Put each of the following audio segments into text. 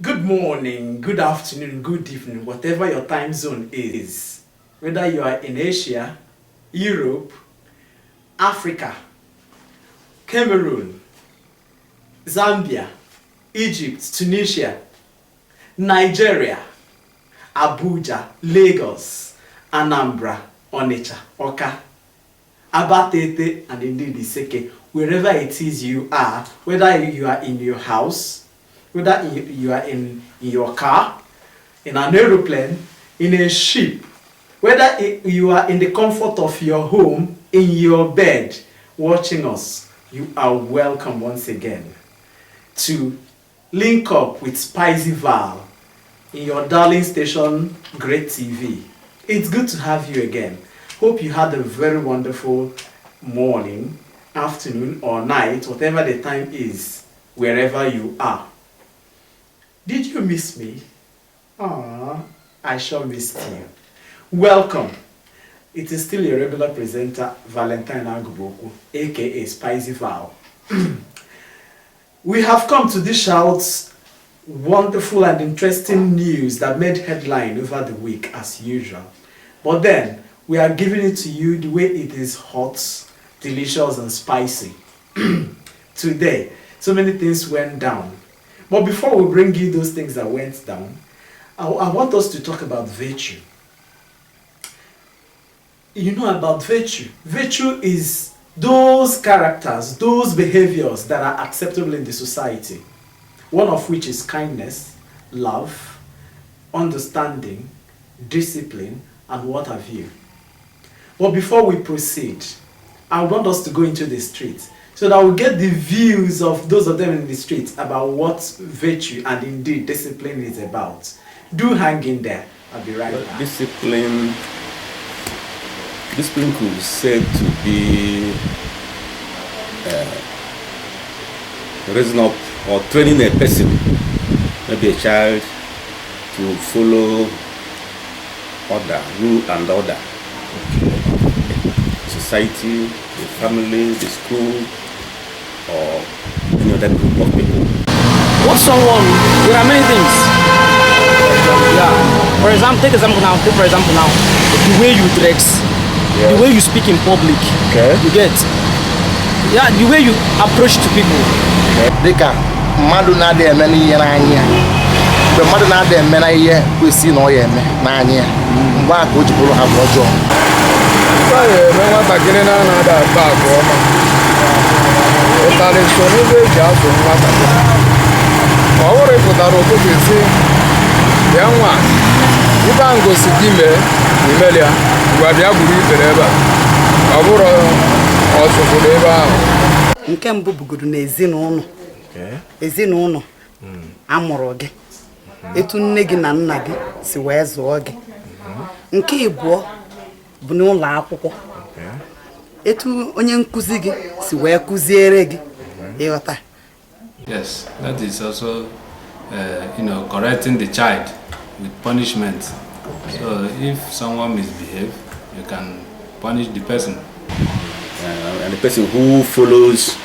Good morning, good afternoon, good evening, whatever your time zone is. Whether you are in Asia, Europe, Africa, Cameroon, Zambia, Egypt, Tunisia, Nigeria, Abuja, Lagos, Anambra, Onitsha, Oka, Abatete, and indeed Iseke, wherever it is you are, whether you are in your house, whether you are in your car, in an aeroplane, in a ship, whether you are in the comfort of your home, in your bed, watching us, you are welcome once again to link up with Spicy Val in your darling station, Great TV. It's good to have you again. Hope you had a very wonderful morning, afternoon, or night, whatever the time is, wherever you are. Did you miss me? I sure missed you. Welcome. It is still your regular presenter, Valentine Aguboku, aka Spicy Val. We have come to dish out wonderful and interesting news that made headline over the week as usual. But then, we are giving it to you the way it is hot, delicious and spicy. Today, so many things went down. But before we bring you those things that went down, I want us to talk about virtue. You know about virtue. Virtue is those characters, those behaviors that are acceptable in the society. One of which is kindness, love, understanding, discipline, and what have you. But before we proceed, I want us to go into the streets so that we'll get the views of those of them in the streets about what virtue and indeed discipline is about. Do hang in there. I'll be right back. Discipline could be said to be raising up or training a person, maybe a child, to follow order, rule and order. Society, the family, the school, or any other group of people. What someone, there are many things. Yeah. For example, take for example now, the way you dress, the way you speak in public, you get. Yeah, the way you approach to people. Deka, madu na de many year anya. The madu na de many year we see no year nanya. Mwa coach bulu have no job. No one back in another bag. Nke mbụ bugodo na ezinụlọ amụrụ gị etu nne gị na nna gị si wee zụọ gị. Nke ịbụọ bụ n'ụlọ akwụkwọ etu onye nkuzi gị si wee kuziere gị ịghọta. Yes, that is also correcting the child with punishment. So if someone misbehaves, you can punish the person. And the person who follows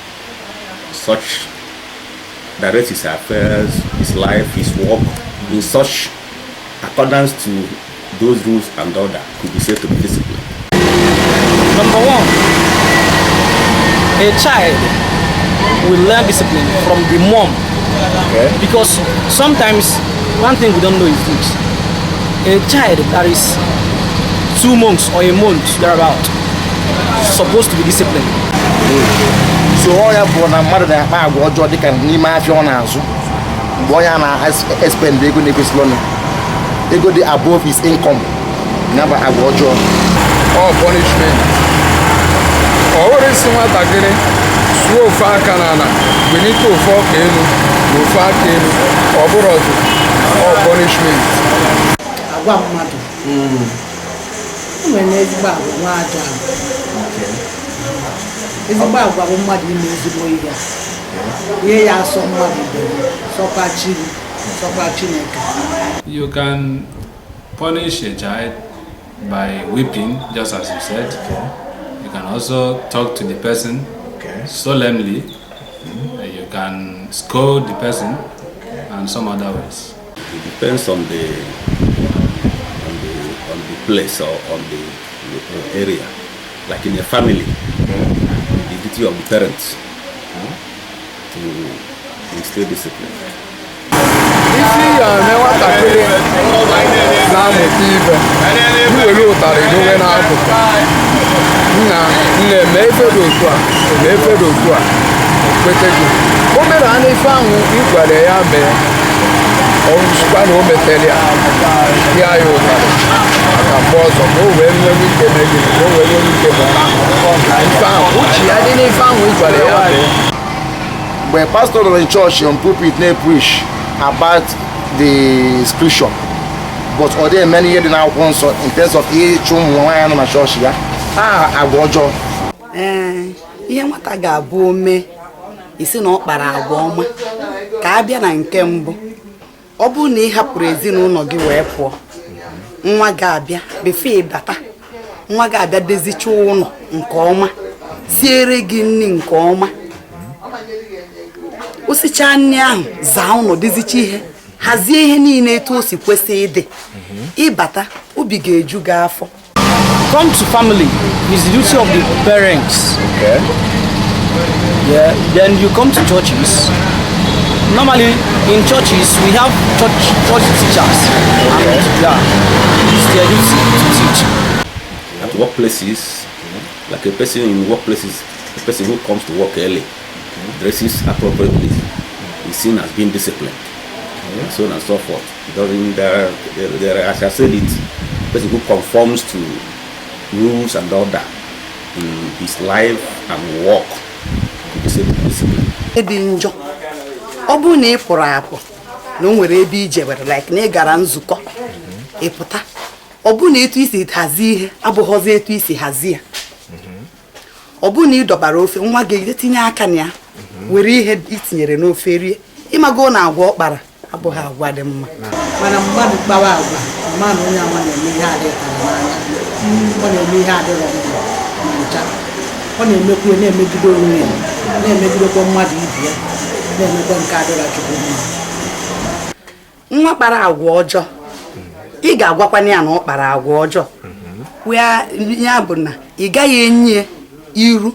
such directs his affairs, his life, his work in such accordance to those rules and order could be said to be disciplined. Number one, a child will learn discipline from the mom. Because sometimes one thing we don't know is this: a child that is 2 months or a month thereabout supposed to be disciplined. So all you born a mother that I go to the can name my fiona. Boy, I spend they go to his loan. They go above his income. Never I go job. Or punishment. Or is what again? So far canana. We need to fork in, go far in, or punishment. I want mother. When it's bad, it's about what mother is the way. Yeah, somebody so You can punish a child by whipping, just as you said. You can also talk to the person solemnly. You can scold the person and some other ways. It depends on the place or on the area. Like in a family, the duty of the parents to instill discipline. Isi ya eme nwatakịrị na-amụta ibe iwere ụtarị dowe n'akụkụ nna eme efe dị otu a eme efe dị otu a kwete gị o mere a n'ife ahụ igwere ya mee ọrụsikwa na o metere ya pịa ya ụtarị maka mgbe ọzọ ka o wee nwee ike megide ka o wee nwee ike mụta ife ahụ uche ya dị n'ife ahụ igwere ya mee. When pastor in church on pulpit they preach about the scripture, but are there many years now also in terms of each one na church ya agwa ọjọọ. Ihe nwata ga-abụ ome isi na ọ kpara agwa ọma ka abịa na nke mbụ ọ bụ na ị hapụrụ ezinụlọ gị wee pụọ nwa ga-abịa befe ịbata nwa ga-abịa dezicha ụlọ nke ọma siere gị nri nke ọma osicha nri ahụ zaa ụlọ dezicha ihe hazie ihe niile etu o si kwesị ịdị ịbata obi ga-eju gị afọ. Come to family is the duty of the parents. Okay. Yeah. Then you come to churches. Normally in churches we have church teachers. Okay. And, yeah, it's their duty to teach. At workplaces, like a person in workplaces, a person who comes to work early, dresses appropriately, is seen as being disciplined, and so on and so forth. During as I said it, a person who conforms to rules and order in his life and work is discipline. Dị njọ ọ bụ na ị pụrụ apụ na o nwere ebe ije were like na ị gara nzukọ ịpụta ọ bụ na etu isi hazie ihe abụghọzi etu isi hazie ya ọ bụ na ị dọbara ofe nwa ga-etinye aka na ya were ihe itinyere n'ofe rie ịmago na agwa ọkpara abụghị agwa dị mma. Mana mmadụ kpawa agwa mmadụ onye ama na-eme ihe adịghị ọ na-eme ihe adịghị ọcha ọ na-emekwa na-emegide onwe ya na-emegidekwa mmadụ ibe ya na-emekwa nke adịghị chukwu mma. Nwa kpara agwa ọjọọ ị ga-agwakwana ya na ọ kpara agwa ọjọọ wee ya bụ na ị gaghị enye iru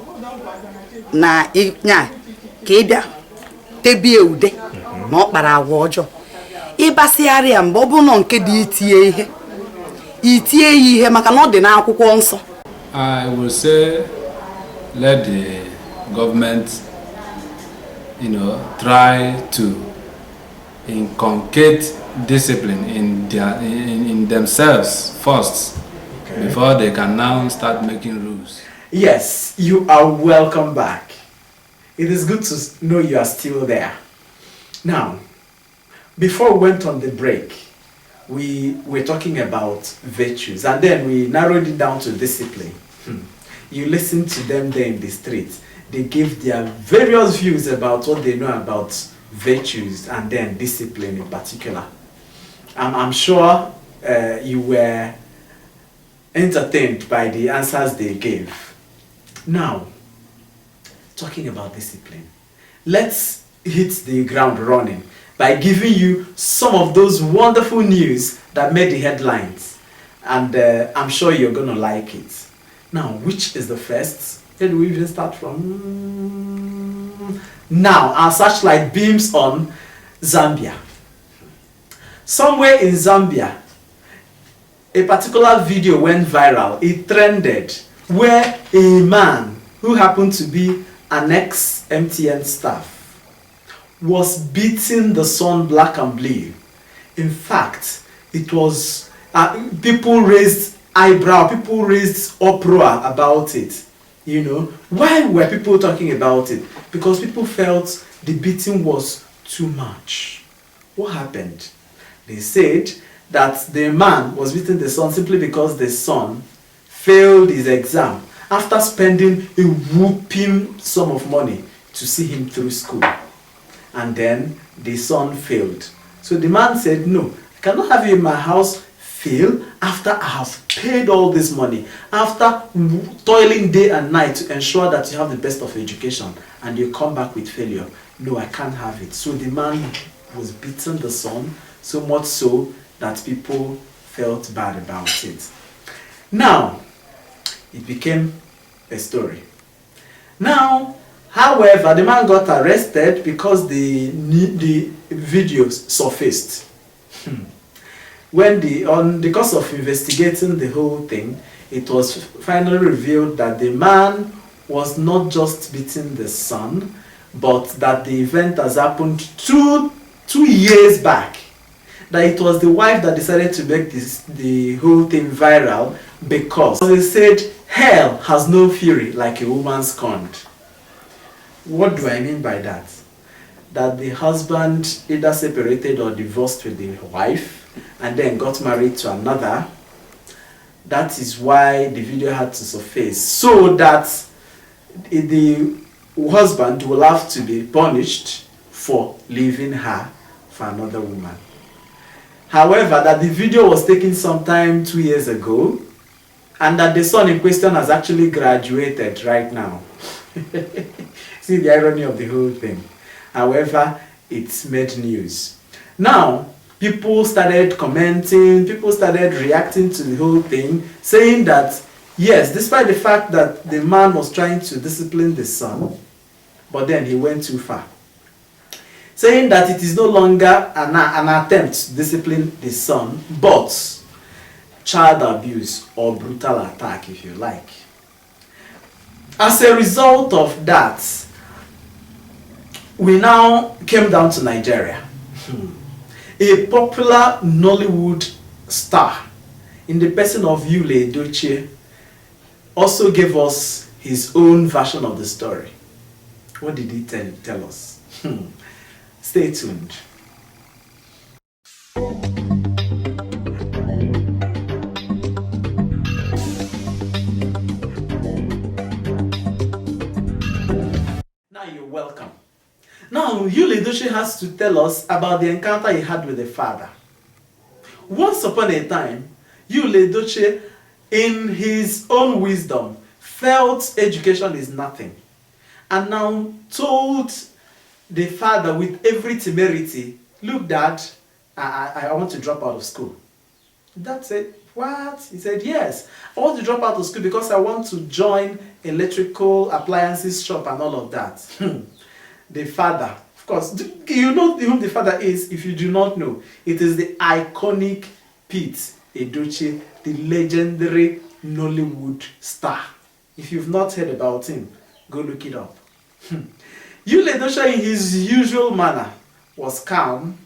na nya ka ị bịa tebie ude na ọ kpara agwa ọjọọ ịbasịgharị ya mgbe ọ bụ nọ nke dị itie ya ihe maka na ọ dị n'akwụkwọ nsọ. I will say let the government try to inculcate discipline in themselves first, before they can now start making rules. Yes, you are welcome back. It is good to know you are still there. Now, before we went on the break, we were talking about virtues, and then we narrowed it down to discipline. You listen to them there in the streets. They give their various views about what they know about virtues and then discipline in particular. I'm sure you were entertained by the answers they gave. Now, talking about discipline, let's hit the ground running by giving you some of those wonderful news that made the headlines, and I'm sure you're gonna like it. Now, which is the first? Where do we even start from? Now, our searchlight beams on Zambia. Somewhere in Zambia, a particular video went viral. It trended where a man who happened to be an ex-MTN staff was beating the son black and blue. In fact, it was people raised eyebrow, people raised uproar about it. Why were people talking about it? Because people felt the beating was too much. What happened? They said that the man was beating the son simply because the son failed his exam after spending a whooping sum of money to see him through school. And then the son failed. So the man said, no, I cannot have you in my house fail after I have paid all this money, after toiling day and night to ensure that you have the best of education, and you come back with failure. No, I can't have it. So the man was beating the son, so much so that people felt bad about it. Now, it became a story. Now, however, the man got arrested because the videos surfaced. On the course of investigating the whole thing, it was finally revealed that the man was not just beating the son, but that the event has happened two years back. That it was the wife that decided to make the whole thing viral because they said, hell has no fury like a woman scorned. What do I mean by that? That the husband either separated or divorced with the wife and then got married to another. That is why the video had to surface, so that the husband will have to be punished for leaving her for another woman. However, that the video was taken sometime 2 years ago, and that the son in question has actually graduated right now. See the irony of the whole thing. However, it's made news. Now, people started commenting, people started reacting to the whole thing, saying that, yes, despite the fact that the man was trying to discipline the son, but then he went too far. Saying that it is no longer an attempt to discipline the son, but child abuse or brutal attack, if you like. As a result of that, we now came down to Nigeria. A popular Nollywood star in the person of Yule Edochie also gave us his own version of the story. What did he tell us? Stay tuned. Now you're welcome. Now, Yule Edochie has to tell us about the encounter he had with the father. Once upon a time, Yule Edochie, in his own wisdom, felt education is nothing, and now told the father with every temerity, look, Dad, I want to drop out of school. Dad said, what? He said, yes, I want to drop out of school because I want to join electrical appliances shop and all of that. The father, of course, you know who the father is. If you do not know, it is the iconic Pete Edochie, the legendary Nollywood star. If you've not heard about him, go look it up. Yule Edochie, in his usual manner, was calm,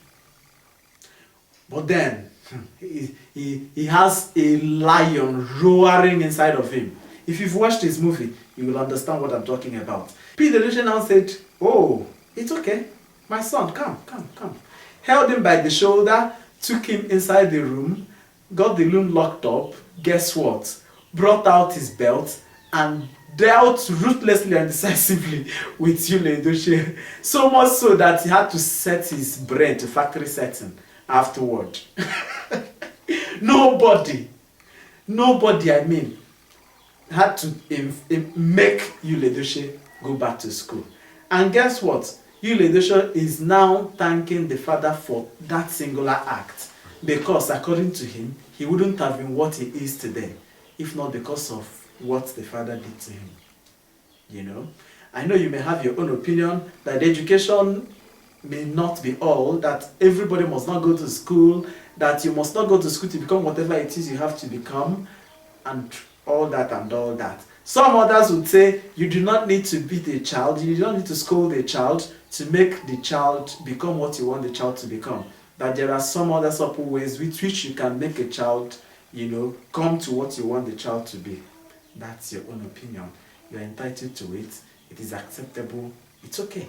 but then he has a lion roaring inside of him. If you've watched his movie, you will understand what I'm talking about. Pete Edochie now said, oh, it's okay, my son, come. Held him by the shoulder, took him inside the room, got the room locked up. Guess what? Brought out his belt and dealt ruthlessly and decisively with Yule Edochie. So much so that he had to set his brain to factory setting afterward. Nobody, I mean, had to make Yule Edochie go back to school. And guess what? Yule Edochie is now thanking the father for that singular act, because according to him, he wouldn't have been what he is today if not because of what the father did to him. You know, I know you may have your own opinion that education may not be all, that everybody must not go to school, that you must not go to school to become whatever it is you have to become, and all that. Some others would say you do not need to beat a child, you don't need to scold a child to make the child become what you want the child to become. That there are some other supple ways with which you can make a child, you know, come to what you want the child to be. That's your own opinion. You're entitled to it. It is acceptable. It's okay.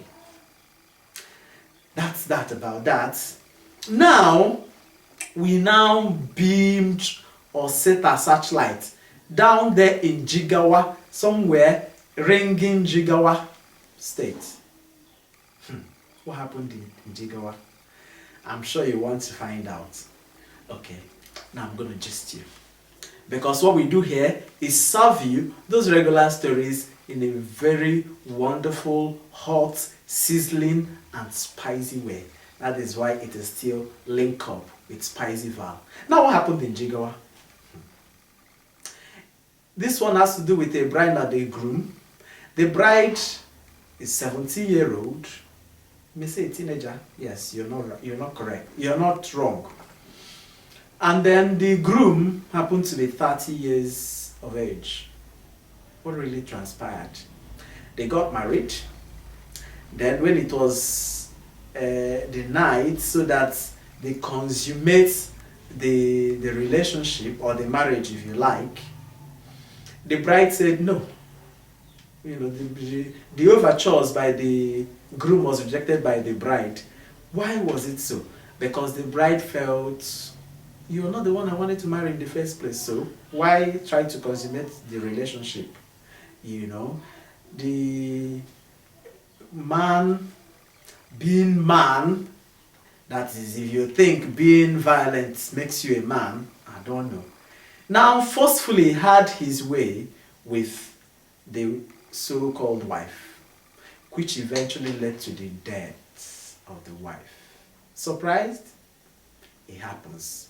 That's that about that. Now, we now beamed or set our searchlight down there in Jigawa, somewhere, Ringin, Jigawa State. What happened in Jigawa? I'm sure you want to find out. Okay, now I'm going to gist you. Because what we do here is serve you those regular stories in a very wonderful, hot, sizzling, and spicy way. That is why it is still linked up with Spiceyval. Now what happened in Jigawa? This one has to do with a bride and a groom. The bride is 17-year-old. You may say a teenager. Yes, you're not correct. You're not wrong. And then the groom happened to be 30 years of age. What really transpired? They got married. Then when it was the night, so that they consummate the relationship or the marriage, if you like, the bride said no. You know, the overtures by the groom was rejected by the bride. Why was it so? Because the bride felt, you're not the one I wanted to marry in the first place, so why try to consummate the relationship? You know, the man being man, that is, if you think being violent makes you a man, I don't know. Now forcefully had his way with the so-called wife, which eventually led to the death of the wife. Surprised? It happens.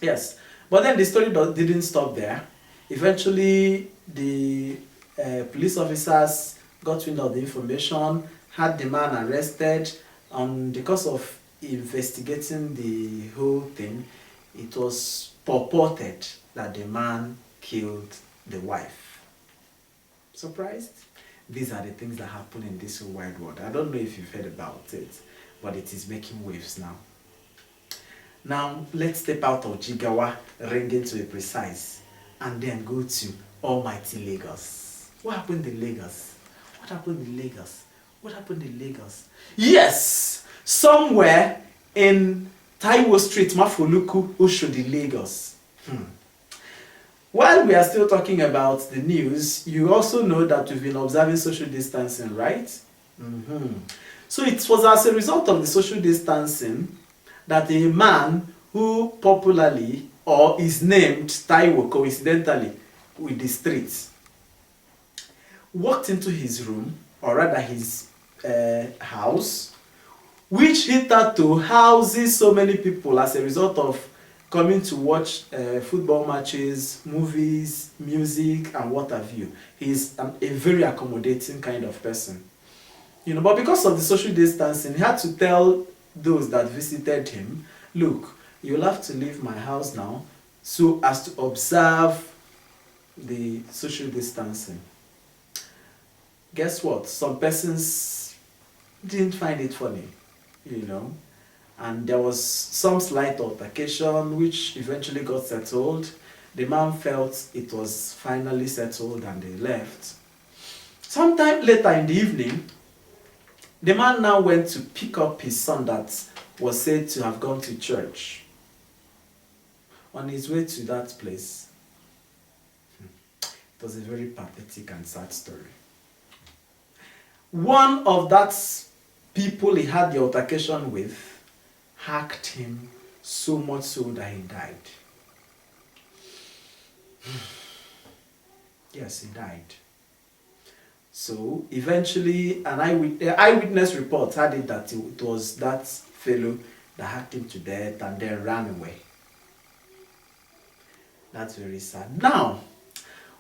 Yes, but then the story didn't stop there. Eventually, the police officers got wind of the information, had the man arrested, and because of investigating the whole thing, it was purported that the man killed the wife. Surprised? These are the things that happen in this whole wide world. I don't know if you've heard about it, but it is making waves now. Now, let's step out of Jigawa, Ringing to be precise, and then go to almighty Lagos. What happened in Lagos? What happened in Lagos? What happened in Lagos? Yes! Somewhere in Taiwo Street, Mafoluku, Oshodi, Lagos. While we are still talking about the news, you also know that we've been observing social distancing, right? So it was as a result of the social distancing that a man who popularly or is named Taiwo, coincidentally, with the streets, walked into his room, or rather his house, which hitherto houses so many people as a result of coming to watch football matches, movies, music, and what have you. He's a very accommodating kind of person. You know, but because of the social distancing, he had to tell those that visited him, look, you'll have to leave my house now so as to observe the social distancing. Guess what? Some persons didn't find it funny, you know. And there was some slight altercation which eventually got settled. The man felt it was finally settled and they left. Sometime later in the evening, the man now went to pick up his son that was said to have gone to church. On his way to that place, it was a very pathetic and sad story. One of that people he had the altercation with hacked him so much so that he died. Yes, he died. So eventually an eyewitness report had it that it was that fellow that hacked him to death and then ran away. That's very sad. Now,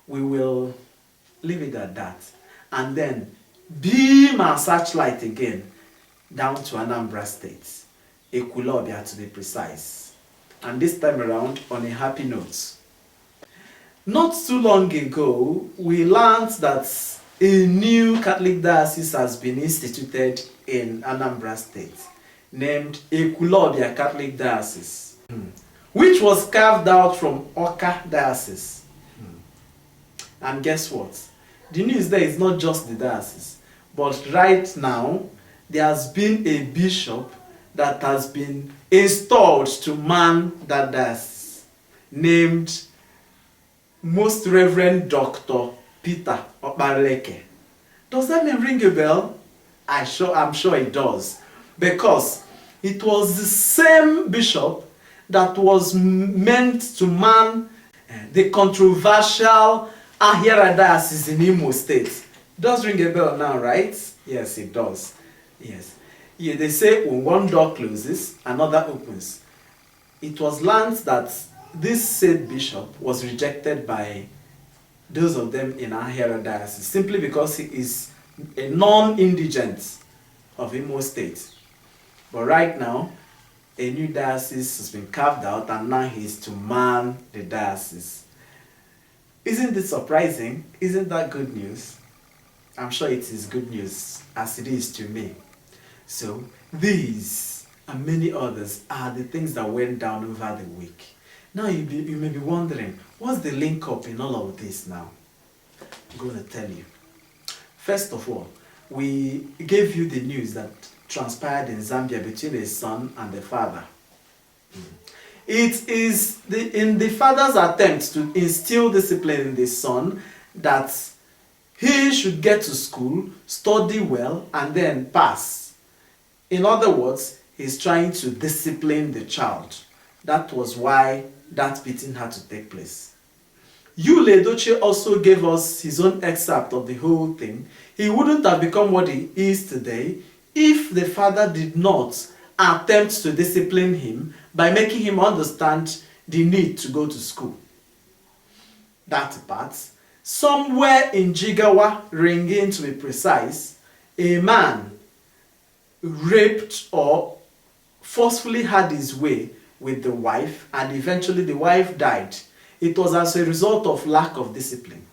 we will leave it at that and then beam our searchlight again down to Anambra State. Ekulobia to be precise. And this time around on a happy note. Not too long ago, we learned that a new Catholic diocese has been instituted in Anambra State, named Ekulobia Catholic Diocese, which was carved out from Oka Diocese. And guess what? The news there is not just the diocese, but right now, there has been a bishop that has been installed to man that diocese, named Most Reverend Dr. Peter Oparleke. Does that name ring a bell? I'm sure it does. Because it was the same bishop that was meant to man the controversial Ahira diocese in Imo State. It does ring a bell now, right? Yes, it does. Yes. Yeah, they say when one door closes, another opens. It was learned that this said bishop was rejected by those of them in our Ahero diocese simply because he is a non-indigent of Imo State. But right now, a new diocese has been carved out and now he is to man the diocese. Isn't it surprising? Isn't that good news? I'm sure it is good news as it is to me. So these and many others are the things that went down over the week. Now you may be wondering, what's the link up in all of this now? I'm going to tell you. First of all, we gave you the news that transpired in Zambia between a son and the father. It is in the father's attempt to instill discipline in the son that he should get to school, study well, and then pass. In other words, he's trying to discipline the child. That was why that beating had to take place. Yule Edochie also gave us his own excerpt of the whole thing. He wouldn't have become what he is today if the father did not attempt to discipline him by making him understand the need to go to school. That part. Somewhere in Jigawa, Ringin to be precise, a man raped or forcefully had his way with the wife, and eventually the wife died. It was as a result of lack of discipline.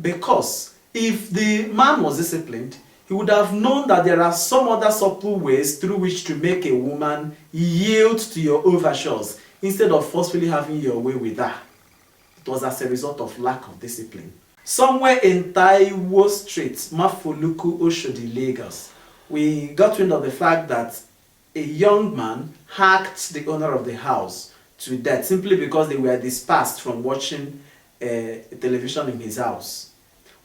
Because if the man was disciplined, he would have known that there are some other subtle ways through which to make a woman yield to your overtures instead of forcefully having your way with her. It was as a result of lack of discipline. Somewhere in Taiwo Street, Mafoluku, Oshodi, Lagos, we got wind of the fact that a young man hacked the owner of the house to death simply because they were dispersed from watching television in his house.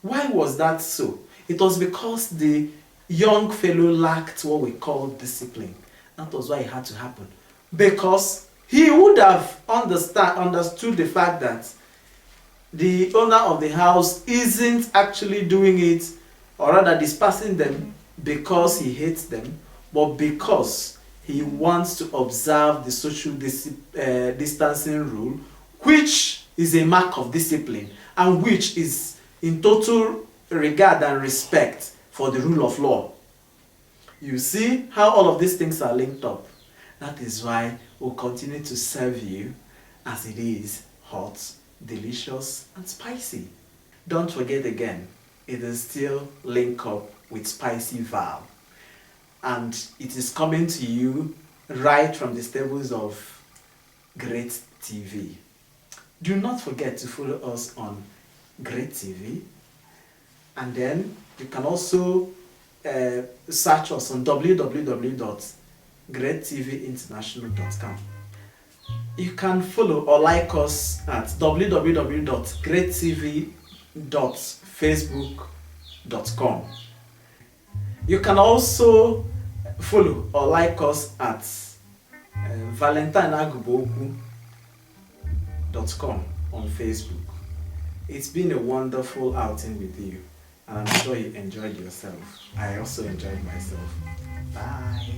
Why was that so? It was because the young fellow lacked what we call discipline. That was why it had to happen. Because he would have understood the fact that the owner of the house isn't actually doing it, or rather dispersing them because he hates them, but because he wants to observe the social distancing rule, which is a mark of discipline and which is in total regard and respect for the rule of law. You see how all of these things are linked up. That is why we'll continue to serve you as it is, hot, delicious, and spicy. Don't forget again, it is still linked up with Spicy Val. And it is coming to you right from the stables of Great TV. Do not forget to follow us on Great TV. And then you can also search us on www.greattvinternational.com. You can follow or like us at www.greattv.facebook.com. You can also follow or like us at valentineaguboku.com on Facebook. It's been a wonderful outing with you, and I'm sure you enjoyed yourself. I also enjoyed myself. Bye.